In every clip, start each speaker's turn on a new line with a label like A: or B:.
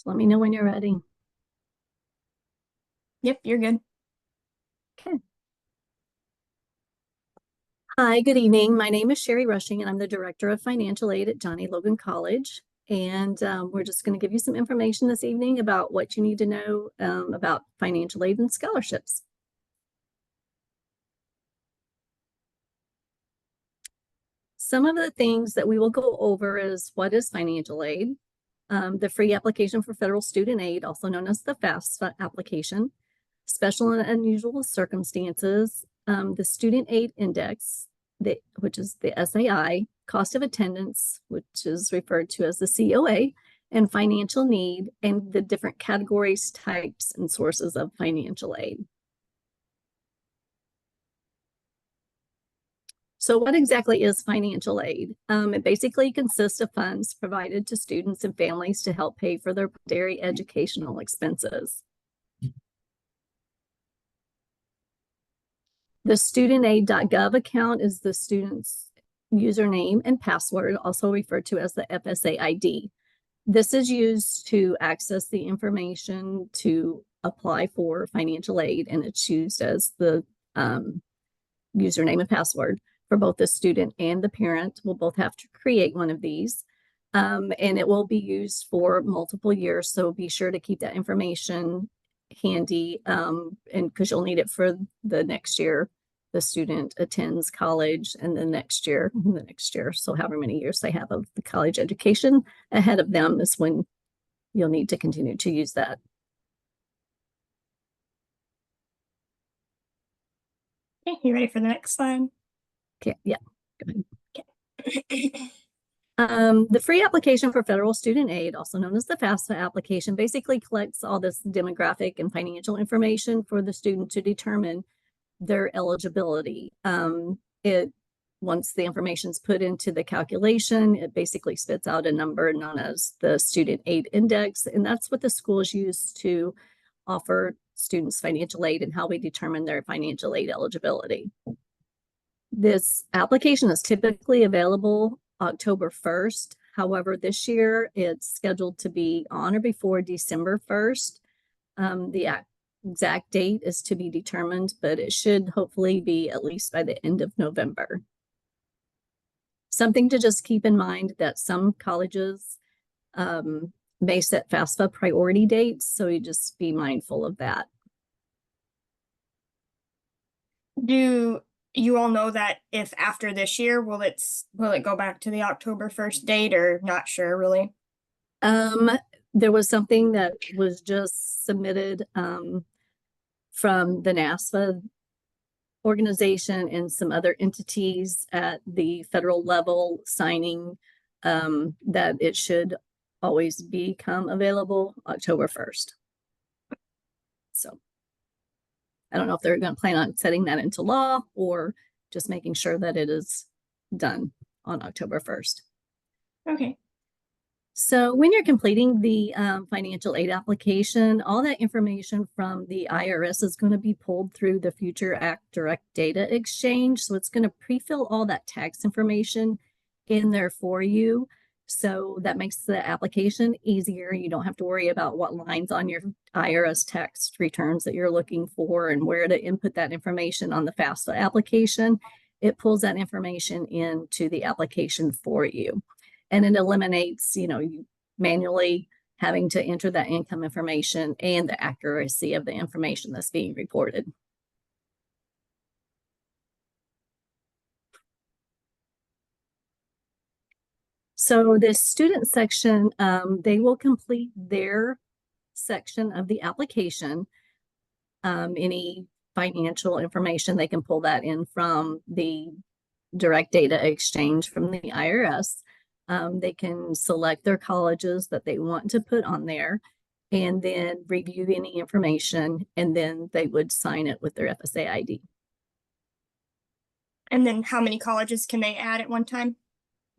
A: So let me know when you're ready.
B: Yep, you're good.
A: Okay. Hi, good evening. My name is Cheri Rushing, and I'm the Director of Financial Aid at Logan College. And we're just going to give you some information this evening about what you need to know about financial aid and scholarships. Some of the things that we will go over is what is financial aid, the free application for federal student aid, also known as the FAFSA application, special and unusual circumstances, the student aid index, which is the SAI, cost of attendance, which is referred to as the COA, and financial need, and the different categories, types, and sources of financial aid. So what exactly is financial aid? It basically consists of funds provided to students and families to help pay for their dairy educational expenses. The studentaid.gov account is the student's username and password, also referred to as the FSA ID. This is used to access the information to apply for financial aid, and it's used as the username and password for both the student and the parent. Will both have to create one of these. And it will be used for multiple years. So be sure to keep that information handy, and because you'll need it for the next year the student attends college, and the next year. So however many years they have of the college education ahead of them is when you'll need to continue to use that.
B: Okay, you ready for the next slide?
A: Okay, yeah, go ahead.
B: Okay.
A: The free application for federal student aid, also known as the FAFSA application, basically collects all this demographic and financial information for the student to determine their eligibility. Once the information is put into the calculation, it basically spits out a number known as the student aid index, and that's what the schools use to offer students financial aid and how we determine their financial aid eligibility. This application is typically available October 1st. However, this year it's scheduled to be on or before December 1st. The exact date is to be determined, but it should hopefully be at least by the end of November. Something to just keep in mind that some colleges may set FAFSA priority dates, so you just be mindful of that.
B: Do you all know that if after this year, will it go back to the October 1st date, or not sure really?
A: There was something that was just submitted from the NASFA organization and some other entities at the federal level signing that it should always become available October 1st. So I don't know if they're going to plan on setting that into law or just making sure that it is done on October 1st.
B: Okay.
A: So when you're completing the financial aid application, all that information from the IRS is going to be pulled through the Future Act Direct Data Exchange. So it's going to pre-fill all that tax information in there for you. So that makes the application easier. You don't have to worry about what lines on your IRS tax returns that you're looking for and where to input that information on the FAFSA application. It pulls that information into the application for you. And it eliminates, you manually having to enter that income information and the accuracy of the information that's being reported. So the student section, they will complete their section of the application. Any financial information, they can pull that in from the direct data exchange from the IRS. They can select their colleges that they want to put on there and then review any information, and then they would sign it with their FSA ID.
B: And then how many colleges can they add at one time?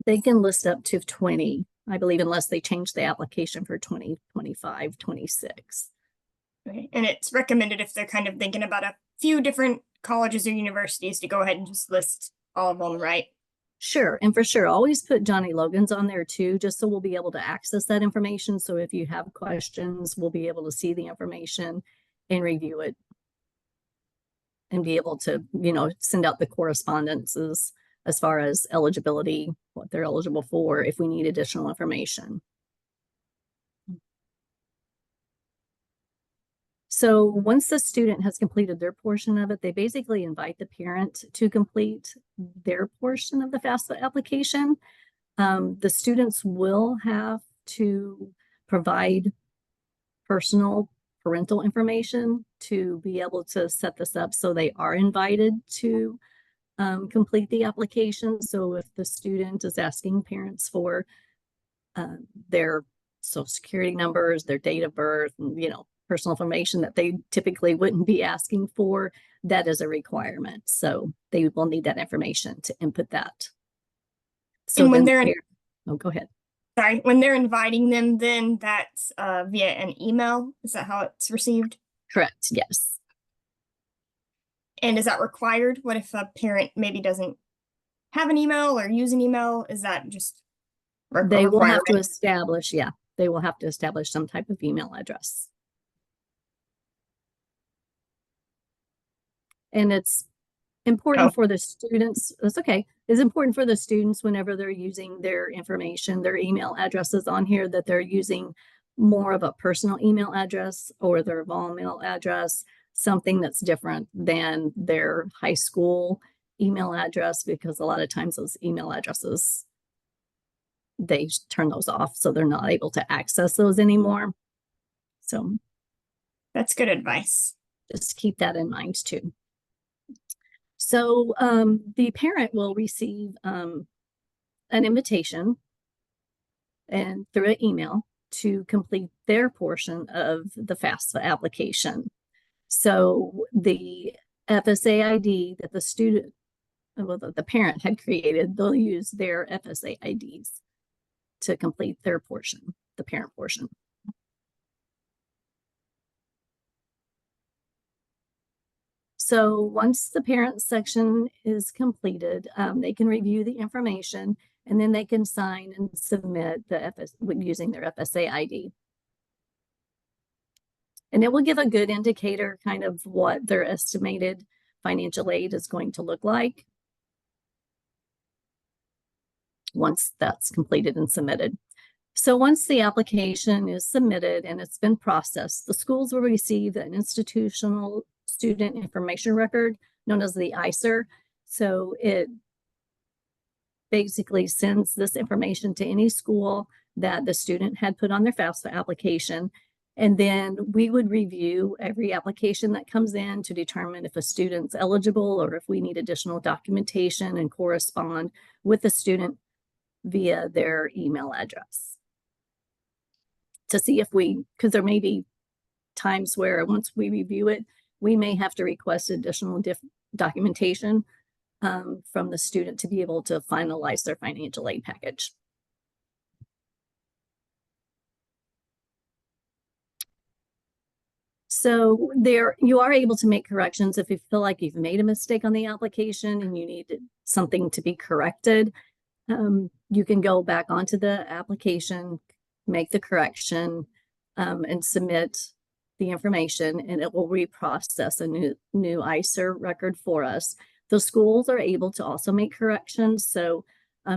A: They can list up to 20, I believe, unless they change the application for 2025, 26.
B: Okay. And it's recommended if they're kind of thinking about a few different colleges or universities to go ahead and just list all of them, right?
A: Sure. And for sure, always put Johnny Logan's on there too, just so we'll be able to access that information. So if you have questions, we'll be able to see the information and review it and be able to, send out the correspondences as far as eligibility, what they're eligible for, if we need additional information. So once the student has completed their portion of it, they basically invite the parent to complete their portion of the FAFSA application. The students will have to provide personal parental information to be able to set this up, so they are invited to complete the application. So if the student is asking parents for their social security numbers, their date of birth, and personal information that they typically wouldn't be asking for, that is a requirement. So they will need that information to input that. So
B: and when they're
A: go ahead.
B: Sorry, when they're inviting them, then that's via an email. Is that how it's received?
A: Correct. Yes.
B: And is that required? What if a parent maybe doesn't have an email or use an email? Is that just
A: they will have to establish, they will have to establish some type of email address. And it's important for the students. That's okay. It's important for the students whenever they're using their information, their email addresses on here, that they're using more of a personal email address or their vol mail address, something that's different than their high school email address, because a lot of times those email addresses, they turn those off, so they're not able to access those anymore. So
B: that's good advice.
A: Just keep that in mind too. So the parent will receive an invitation and through an email to complete their portion of the FAFSA application. So the FSA ID that the parent had created, they'll use their FSA IDs to complete their portion, the parent portion. So once the parent section is completed, they can review the information, and then they can sign and submit using their FSA ID. And it will give a good indicator kind of what their estimated financial aid is going to look like once that's completed and submitted. So once the application is submitted and it's been processed, the schools will receive an institutional student information record known as the ISER. So it basically sends this information to any school that the student had put on their FAFSA application. And then we would review every application that comes in to determine if a student's eligible or if we need additional documentation, and correspond with the student via their email address to see if because there may be times where once we review it, we may have to request additional documentation from the student to be able to finalize their financial aid package. So you are able to make corrections if you feel like you've made a mistake on the application and you need something to be corrected. You can go back onto the application, make the correction, and submit the information, and it will reprocess a new ISER record for us. The schools are able to also make corrections. So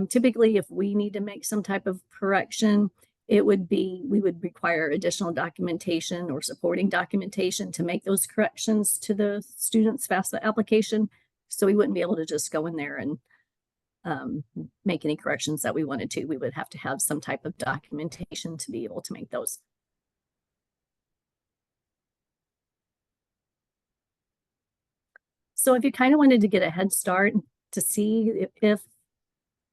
A: typically, if we need to make some type of correction, we would require additional documentation or supporting documentation to make those corrections to the student's FAFSA application. So we wouldn't be able to just go in there and make any corrections that we wanted to. We would have to have some type of documentation to be able to make those. So if you kind of wanted to get a head start to see if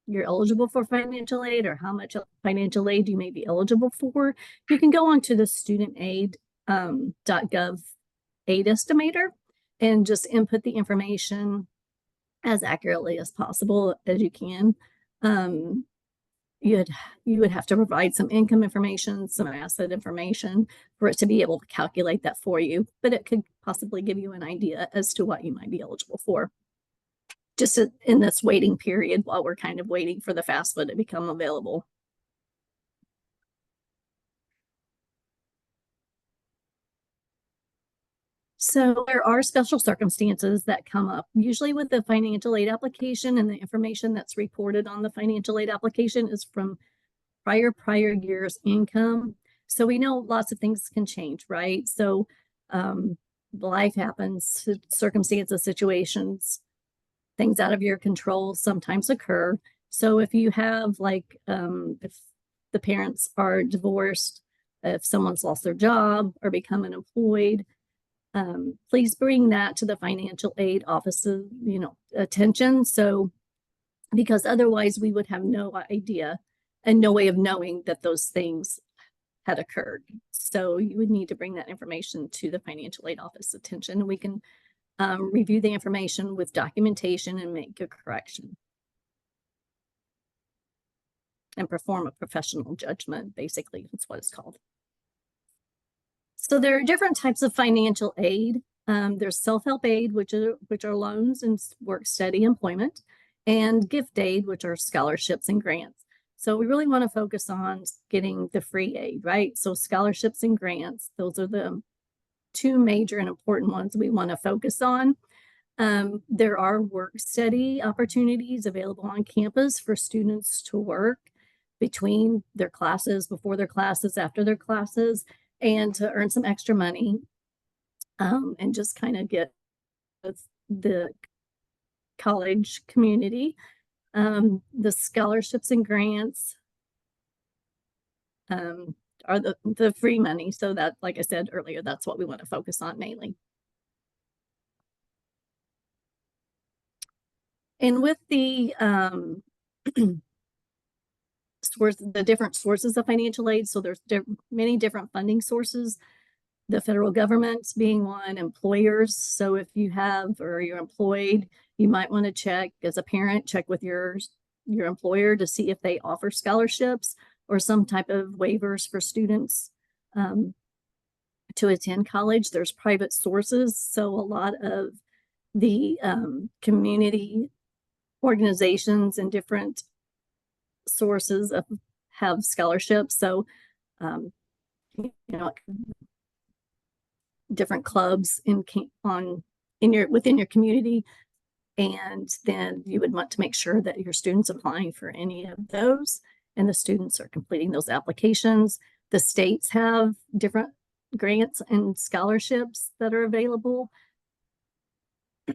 A: you're eligible for financial aid or how much financial aid you may be eligible for, you can go onto the studentaid.gov aid estimator and just input the information as accurately as possible as you can. You would have to provide some income information, some asset information for it to be able to calculate that for you, but it could possibly give you an idea as to what you might be eligible for. just in this waiting period while we're kind of waiting for the FAFSA to become available. So there are special circumstances that come up, usually with the financial aid application, and the information that's reported on the financial aid application is from prior year's income. So we know lots of things can change, right? So life happens, circumstances, situations, things out of your control sometimes occur. So if you have like, if the parents are divorced, if someone's lost their job or become unemployed, please bring that to the financial aid office's, attention. So, because otherwise we would have no idea and no way of knowing that those things had occurred. So you would need to bring that information to the financial aid office attention, and we can review the information with documentation and make a correction and perform a professional judgment. Basically, that's what it's called. So there are different types of financial aid. There's self-help aid, which are loans and work-study employment, and gift aid, which are scholarships and grants. So we really want to focus on getting the free aid, right? So scholarships and grants, those are the two major and important ones we want to focus on. There are work-study opportunities available on campus for students to work between their classes, before their classes, after their classes, and to earn some extra money, and just kind of get the college community. The scholarships and grants are the free money. So that, like I said earlier, that's what we want to focus on mainly. And with the the different sources of financial aid, so there's many different funding sources, the federal government being one, employers. So if you have, or you're employed, you might want to check as a parent, check with your employer to see if they offer scholarships or some type of waivers for students to attend college. There's private sources. So a lot of the community organizations and different sources have scholarships. So, different clubs within your community, and then you would want to make sure that your students applying for any of those, and the students are completing those applications. The states have different grants and scholarships that are available.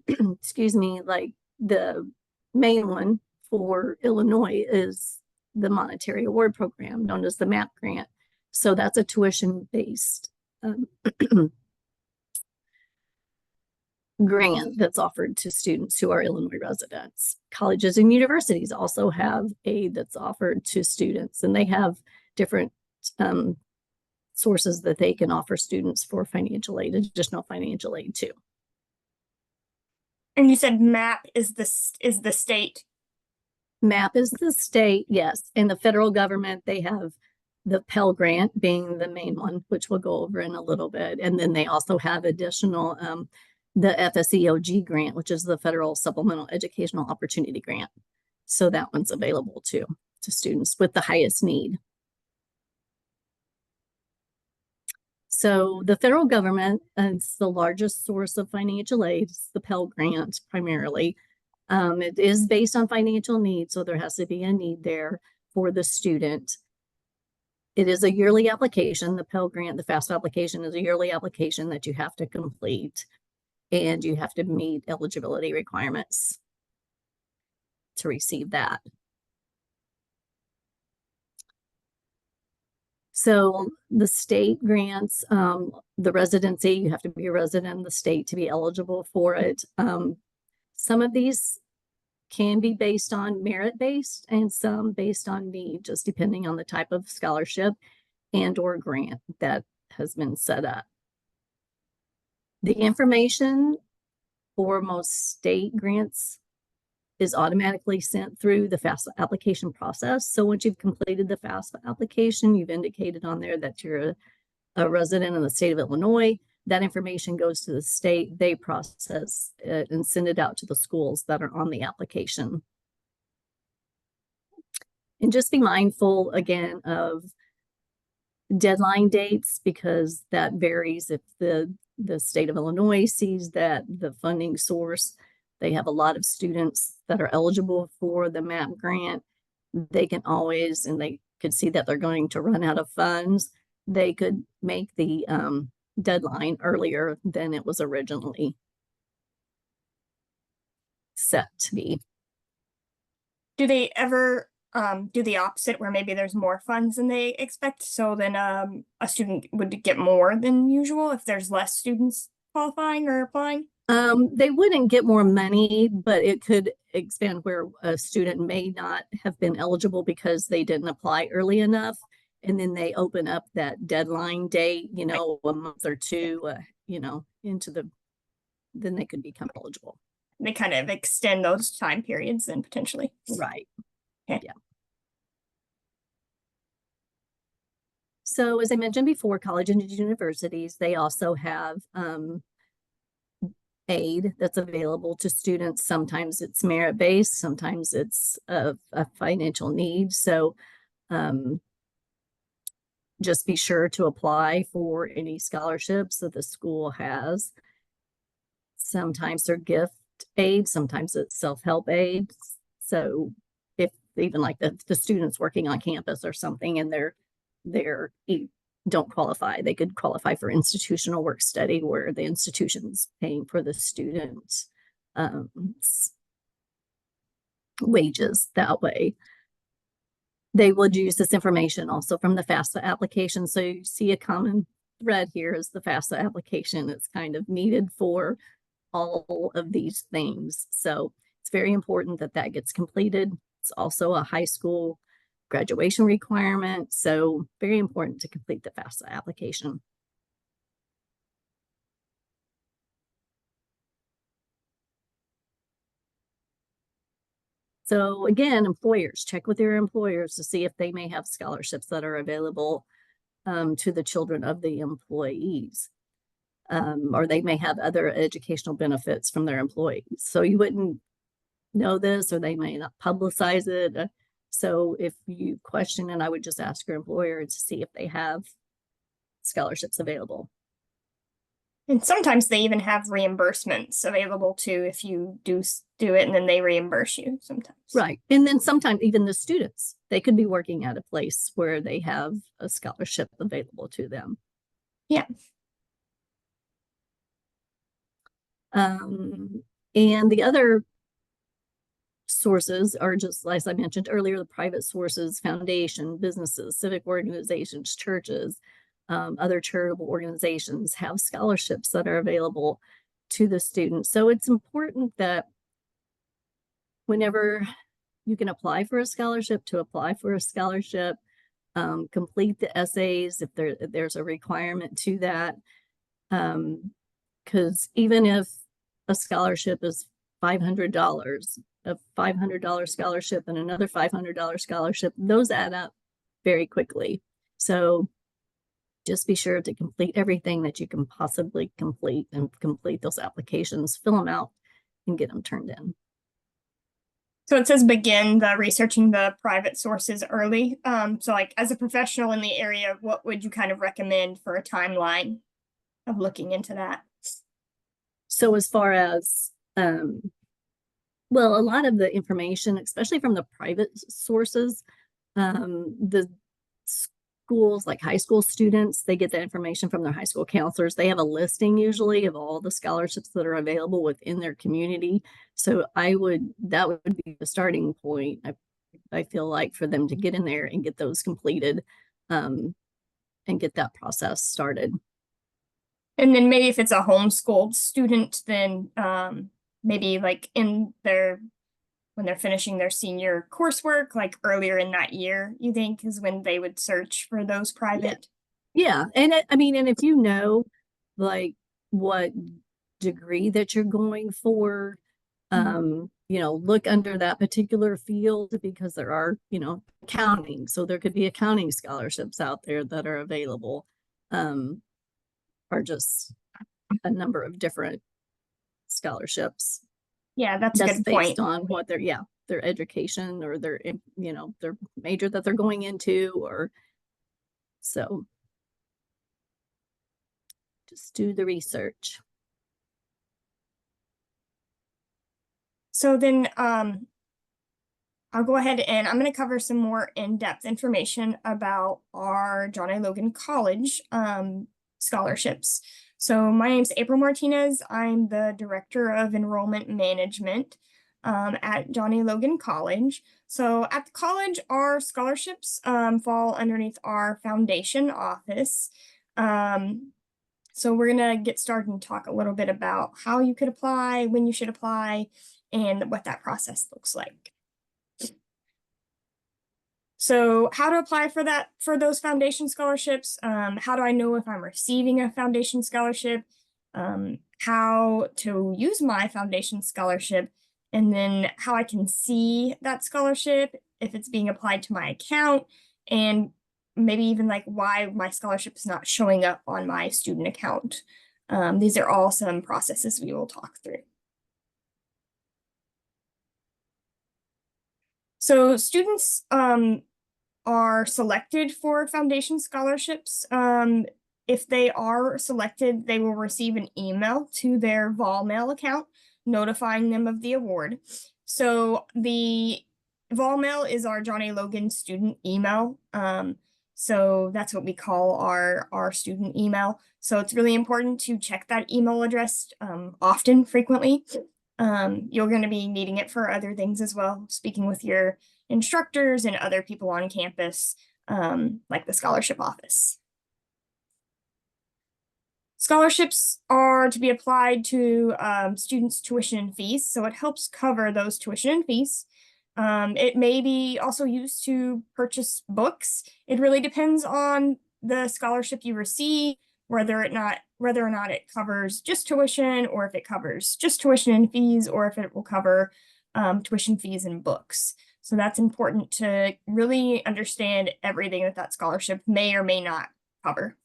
A: Excuse me, like the main one for Illinois is the Monetary Award Program, known as the MAP grant. So that's a tuition-based grant that's offered to students who are Illinois residents. Colleges and universities also have aid that's offered to students, and they have different sources that they can offer students for financial aid, additional financial aid too.
B: And you said MAP is the state?
A: MAP is the state, yes. And the federal government, they have the Pell Grant being the main one, which we'll go over in a little bit. And then they also have additional, the FSEOG grant, which is the Federal Supplemental Educational Opportunity Grant. So that one's available too to students with the highest need. So the federal government is the largest source of financial aid. It's the Pell Grant primarily. It is based on financial need, so there has to be a need there for the student. It is a yearly application. The Pell Grant, the FAFSA application, is a yearly application that you have to complete, and you have to meet eligibility requirements to receive that. So the state grants, the residency, you have to be a resident of the state to be eligible for it. Some of these can be based on merit-based and some based on need, just depending on the type of scholarship and or grant that has been set up. The information for most state grants is automatically sent through the FAFSA application process. So once you've completed the FAFSA application, you've indicated on there that you're a resident in the state of Illinois, that information goes to the state, they process it and send it out to the schools that are on the application. And just be mindful again of deadline dates, because that varies. If the state of Illinois sees that the funding source, they have a lot of students that are eligible for the MAP grant, they can always, and they could see that they're going to run out of funds, they could make the deadline earlier than it was originally set to be.
B: Do they ever do the opposite, where maybe there's more funds than they expect, so then a student would get more than usual if there's less students qualifying or applying?
A: They wouldn't get more money, but it could expand where a student may not have been eligible because they didn't apply early enough. And then they open up that deadline date, you know, a month or two, you know, then they could become eligible.
B: They kind of extend those time periods then potentially.
A: Right.
B: Okay.
A: Yeah. So as I mentioned before, college and universities, they also have aid that's available to students. Sometimes it's merit-based, sometimes it's a financial need. So just be sure to apply for any scholarships that the school has. Sometimes they're gift aid, sometimes it's self-help aid. So if even like the students working on campus or something and they're don't qualify, they could qualify for institutional work study, where the institution's paying for the students' wages that way. They would use this information also from the FAFSA application. So you see a common thread here is the FAFSA application. It's kind of needed for all of these things. So it's very important that that gets completed. It's also a high school graduation requirement. So very important to complete the FAFSA application. So again, employers, check with your employers to see if they may have scholarships that are available to the children of the employees. Or they may have other educational benefits from their employees. So you wouldn't know this, or they may not publicize it. So if you question it, I would just ask your employer to see if they have scholarships available.
B: And sometimes they even have reimbursements available too if you do it, and then they reimburse you sometimes.
A: Right. And then sometimes even the students, they could be working at a place where they have a scholarship available to them.
B: Yeah.
A: And the other sources are just, as I mentioned earlier, the private sources, foundation, businesses, civic organizations, churches, other charitable organizations have scholarships that are available to the students. So it's important that whenever you can apply for a scholarship, to apply for a scholarship, complete the essays if there's a requirement to that. Because even if a scholarship is $500, a $500 scholarship and another $500 scholarship, those add up very quickly. So just be sure to complete everything that you can possibly complete, and complete those applications, fill them out, and get them turned in.
B: So it says begin the researching the private sources early. So like as a professional in the area, what would you kind of recommend for a timeline of looking into that?
A: So as far as, well, a lot of the information, especially from the private sources, the schools, like high school students, they get that information from their high school counselors. They have a listing usually of all the scholarships that are available within their community. So that would be the starting point. I feel like, for them to get in there and get those completed, and get that process started.
B: And then maybe if it's a homeschooled student, then maybe like when they're finishing their senior coursework, like earlier in that year, you think is when they would search for those private?
A: Yeah. And and if you know, like, what degree that you're going for, look under that particular field, because there are, accounting. So there could be accounting scholarships out there that are available, or just a number of different scholarships.
B: Yeah, that's a
A: That's
B: good
A: based
B: point.
A: on what their education or their major that they're going into, or so just do the research.
B: So then I'll go ahead and I'm going to cover some more in-depth information about our John A. Logan College scholarships. So my name's April Martinez. I'm the Director of Enrollment Management at John A. Logan College. So at the college, our scholarships fall underneath our foundation office. So we're going to get started and talk a little bit about how you could apply, when you should apply, and what that process looks like. So how to apply for those foundation scholarships? How do I know if I'm receiving a foundation scholarship? How to use my foundation scholarship, and then how I can see that scholarship, if it's being applied to my account, and maybe even like why my scholarship is not showing up on my student account. These are all some processes we will talk through. So students are selected for foundation scholarships. If they are selected, they will receive an email to their VolMail account notifying them of the award. So the VolMail is our John A. Logan student email. So that's what we call our student email. So it's really important to check that email address often, frequently. You're going to be needing it for other things as well, speaking with your instructors and other people on campus, like the scholarship office. Scholarships are to be applied to students' tuition and fees, so it helps cover those tuition and fees. It may be also used to purchase books. It really depends on the scholarship you receive, whether or not it covers just tuition, or if it covers just tuition and fees, or if it will cover tuition fees and books. So that's important to really understand everything that scholarship may or may not cover.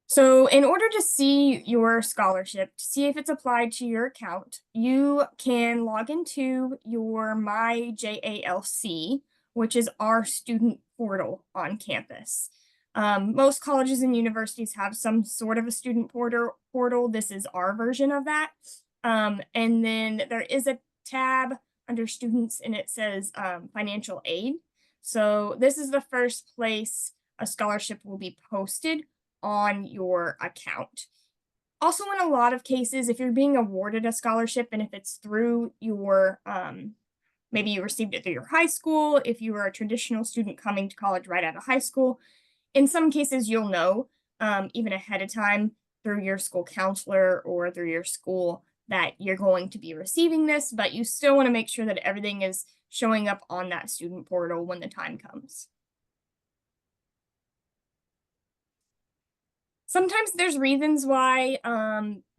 B: So in order to see your scholarship, to see if it's applied to your account, you can log into your My JALC, which is our student portal on campus. Most colleges and universities have some sort of a student portal. This is our version of that. And then there is a tab under students, and it says financial aid. So this is the first place a scholarship will be posted on your account. Also, in a lot of cases, if you're being awarded a scholarship and if it's through your, maybe you received it through your high school, if you were a traditional student coming to college right out of high school, in some cases you'll know even ahead of time through your school counselor or through your school that you're going to be receiving this, but you still want to make sure that everything is showing up on that student portal when the time comes. Sometimes there's reasons why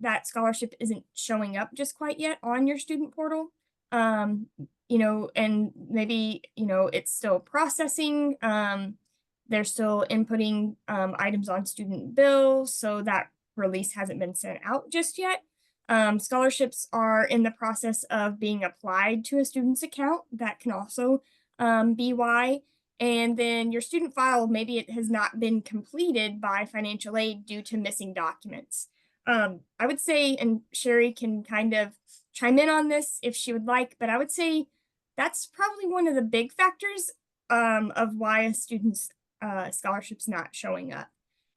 B: that scholarship isn't showing up just quite yet on your student portal. And maybe, it's still processing. They're still inputting items on student bills, so that release hasn't been sent out just yet. Scholarships are in the process of being applied to a student's account. That can also be why. And then your student file, maybe it has not been completed by financial aid due to missing documents. I would say, and Cheri can kind of chime in on this if she would like, but I would say that's probably one of the big factors of why a student's scholarship's not showing up.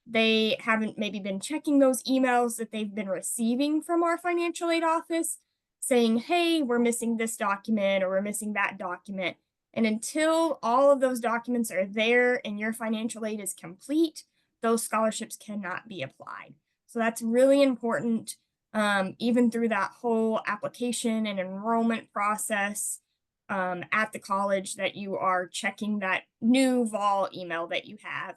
B: They haven't maybe been checking those emails that they've been receiving from our financial aid office saying, hey, we're missing this document or we're missing that document. And until all of those documents are there and your financial aid is complete, those scholarships cannot be applied. So that's really important, even through that whole application and enrollment process at the college, that you are checking that new vol email that you have.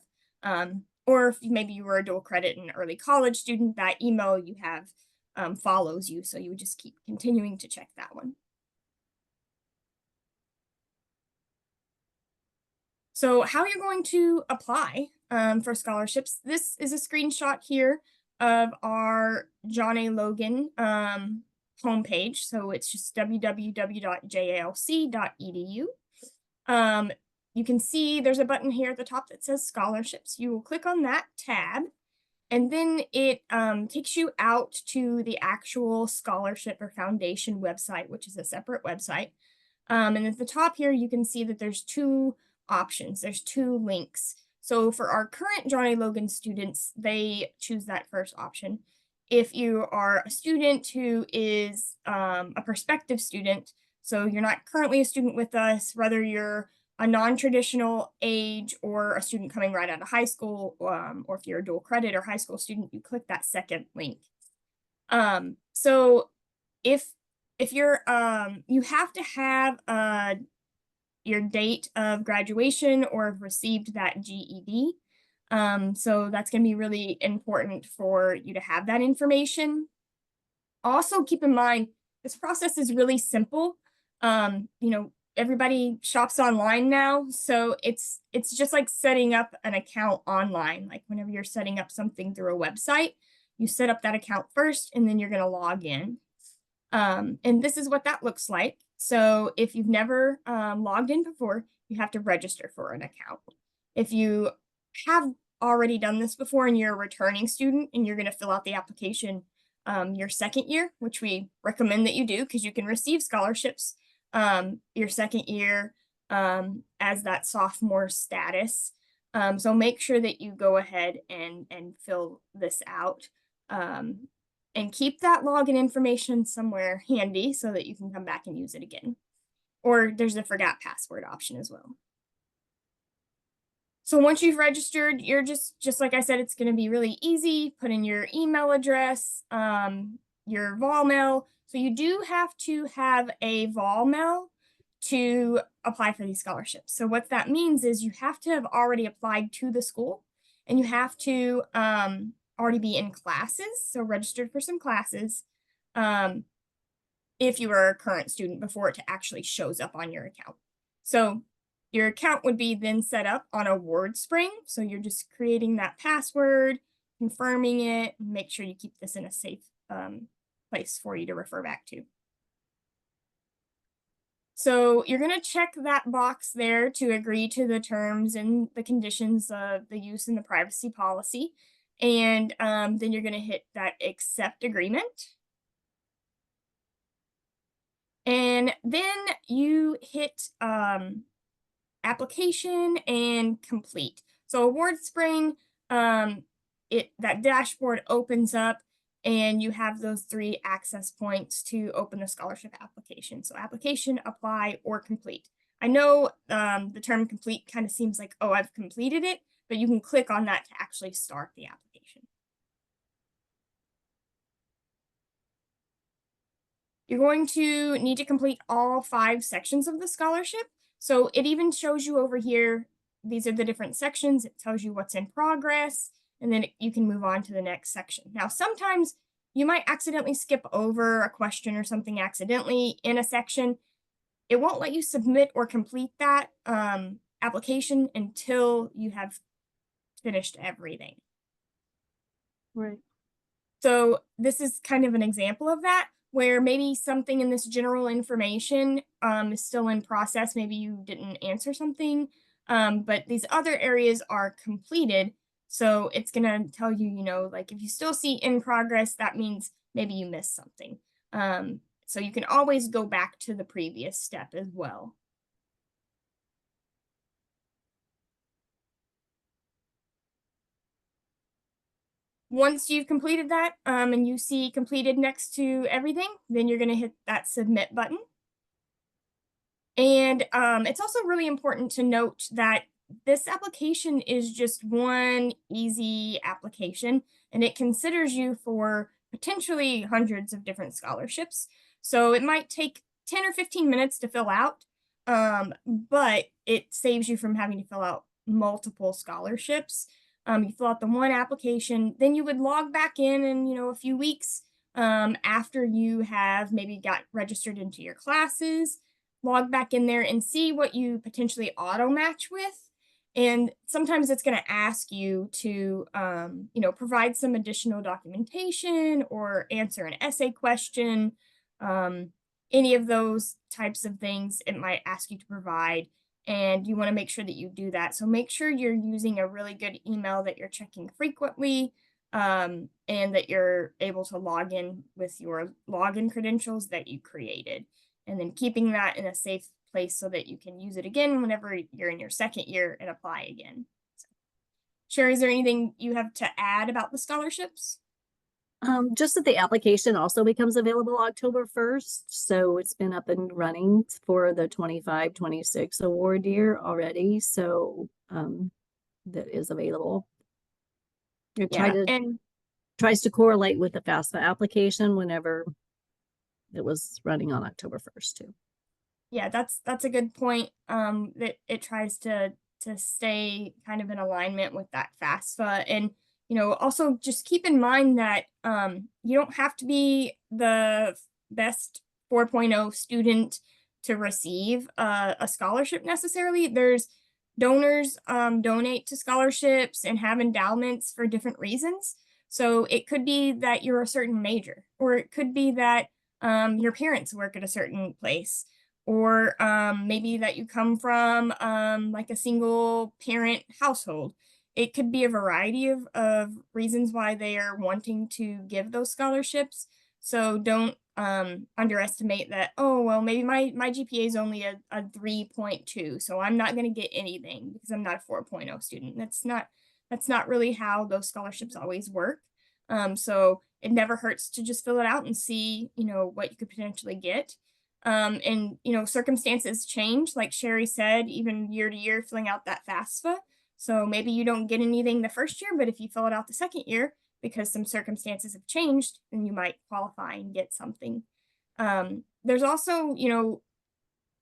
B: Or if maybe you were a dual credit and early college student, that email you have follows you. So you would just keep continuing to check that one. So how you're going to apply for scholarships. This is a screenshot here of our John A. Logan homepage. So it's just www.jalc.edu. You can see there's a button here at the top that says scholarships. You will click on that tab, and then it takes you out to the actual scholarship or foundation website, which is a separate website. And at the top here, you can see that there's two options. There's two links. So for our current John A. Logan students, they choose that first option. If you are a student who is a prospective student, so you're not currently a student with us, whether you're a non-traditional age or a student coming right out of high school, or if you're a dual credit or high school student, you click that second link. So if you're, you have to have your date of graduation or have received that GED. So that's going to be really important for you to have that information. Also, keep in mind, this process is really simple. You know, everybody shops online now, so it's just like setting up an account online. Like whenever you're setting up something through a website, you set up that account first, and then you're going to log in. And this is what that looks like. So if you've never logged in before, you have to register for an account. If you have already done this before and you're a returning student and you're going to fill out the application your second year, which we recommend that you do because you can receive scholarships your second year as that sophomore status. So make sure that you go ahead and fill this out. And keep that login information somewhere handy so that you can come back and use it again. Or there's the forgot password option as well. So once you've registered, you're just like I said, it's going to be really easy. Put in your email address, your vol mail. So you do have to have a vol mail to apply for these scholarships. So what that means is you have to have already applied to the school, and you have to already be in classes, so registered for some classes, if you were a current student before it actually shows up on your account. So your account would be then set up on a WordSpring, so you're just creating that password, confirming it, and make sure you keep this in a safe place for you to refer back to. So you're going to check that box there to agree to the terms and the conditions of the use and the privacy policy. And then you're going to hit that accept agreement. And then you hit application and complete. So WordSpring, that dashboard opens up and you have those 3 access points to open the scholarship application. So application, apply, or complete. I know the term complete kind of seems like, oh, I've completed it, but you can click on that to actually start the application. You're going to need to complete all 5 sections of the scholarship. So it even shows you over here, these are the different sections. It tells you what's in progress, and then you can move on to the next section. Now, sometimes you might accidentally skip over a question or something accidentally in a section. It won't let you submit or complete that application until you have finished everything.
A: Right.
B: So this is kind of an example of that, where maybe something in this general information is still in process. Maybe you didn't answer something, but these other areas are completed. So it's going to tell you, you know, like if you still see in progress, that means maybe you missed something. So you can always go back to the previous step as well. Once you've completed that and you see completed next to everything, then you're going to hit that submit button. And it's also really important to note that this application is just one easy application, and it considers you for potentially hundreds of different scholarships. So it might take 10 or 15 minutes to fill out, but it saves you from having to fill out multiple scholarships. You fill out the one application, then you would log back in, you know, a few weeks after you have maybe got registered into your classes, log back in there and see what you potentially auto match with. And sometimes it's going to ask you to, provide some additional documentation or answer an essay question. Any of those types of things it might ask you to provide. And you want to make sure that you do that. So make sure you're using a really good email that you're checking frequently, and that you're able to log in with your login credentials that you created. And then keeping that in a safe place so that you can use it again whenever you're in your second year and apply again. So, Cheri, is there anything you have to add about the scholarships?
A: Just that the application also becomes available October 1st. So it's been up and running for the 25-26 award year already. So that is available. It tries to correlate with the FAFSA application whenever it was running on October 1st too.
B: Yeah, that's a good point. That it tries to stay kind of in alignment with that FAFSA. And also just keep in mind that you don't have to be the best 4.0 student to receive a scholarship necessarily. There's donors donate to scholarships and have endowments for different reasons. So it could be that you're a certain major, or it could be that your parents work at a certain place, or maybe that you come from like a single parent household. It could be a variety of reasons why they are wanting to give those scholarships. So don't underestimate that, oh, well, maybe my GPA is only a 3.2, so I'm not going to get anything because I'm not a 4.0 student. That's not really how those scholarships always work. So it never hurts to just fill it out and see, what you could potentially get. And circumstances change, like Cheri said, even year to year, filling out that FAFSA. So maybe you don't get anything the first year, but if you fill it out the second year, because some circumstances have changed, then you might qualify and get something. There's also,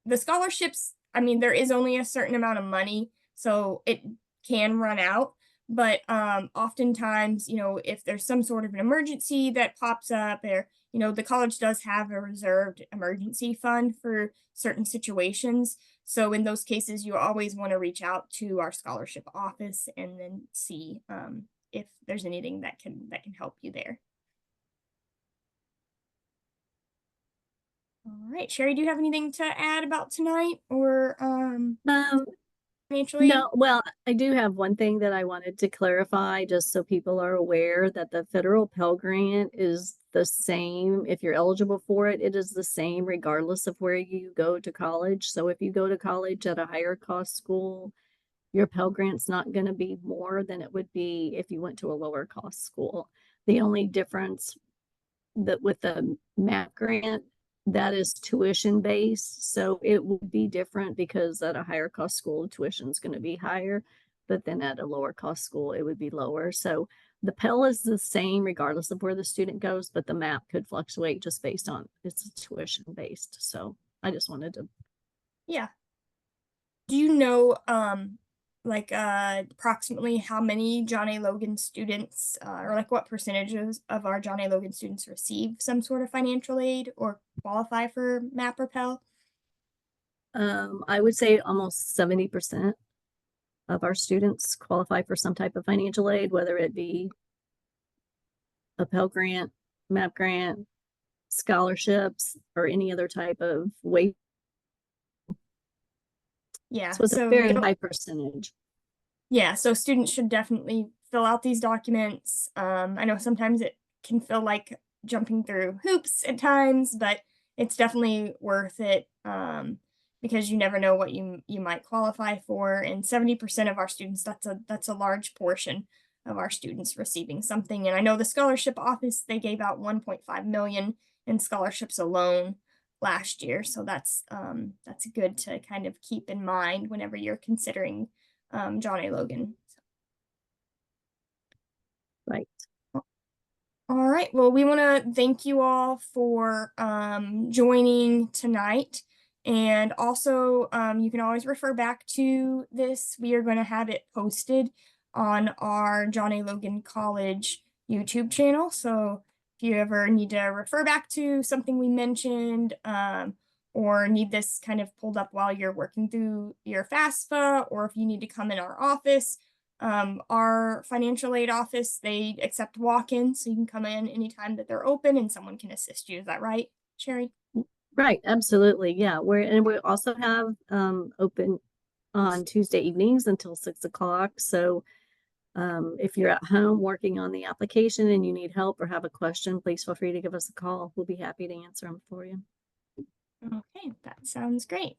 B: the scholarships, I mean, there is only a certain amount of money, so it can run out. But oftentimes, if there's some sort of an emergency that pops up, or, the college does have a reserved emergency fund for certain situations. So in those cases, you always want to reach out to our scholarship office and then see if there's anything that can help you there. All right, Cheri, do you have anything to add about tonight, or financially?
A: No, well, I do have one thing that I wanted to clarify, just so people are aware that the federal Pell Grant is the same. If you're eligible for it, it is the same regardless of where you go to college. So if you go to college at a higher cost school, your Pell Grant's not going to be more than it would be if you went to a lower cost school. The only difference that with the MAP grant, that is tuition based, so it would be different because at a higher cost school tuition is going to be higher, but then at a lower cost school it would be lower. So the Pell is the same regardless of where the student goes, but the MAP could fluctuate just based on it's tuition based. So I just wanted to.
B: Yeah. Do you know approximately how many John A. Logan students, or like what percentages of our John A. Logan students receive some sort of financial aid or qualify for MAP or Pell?
A: I would say almost 70% of our students qualify for some type of financial aid, whether it be a Pell Grant, MAP grant, scholarships, or any other type of wage.
B: Yeah,
A: so it's a very high percentage.
B: Yeah, so students should definitely fill out these documents. I know sometimes it can feel like jumping through hoops at times, but it's definitely worth it, because you never know what you might qualify for. And 70% of our students, that's a large portion of our students receiving something. And I know the scholarship office, they gave out 1.5 million in scholarships alone last year. So that's good to kind of keep in mind whenever you're considering John A. Logan.
A: Right.
B: All right. Well, we want to thank you all for joining tonight. And also, you can always refer back to this. We are going to have it posted on our John A. Logan College YouTube channel. So if you ever need to refer back to something we mentioned, or need this kind of pulled up while you're working through your FAFSA, or if you need to come in our office, our financial aid office, they accept walk-ins, so you can come in anytime that they're open and someone can assist you. Is that right, Cheri?
A: Right, absolutely. Yeah, we also have open on Tuesday evenings until 6 o'clock. So if you're at home working on the application and you need help or have a question, please feel free to give us a call. We'll be happy to answer them for you.
B: Okay, that sounds great.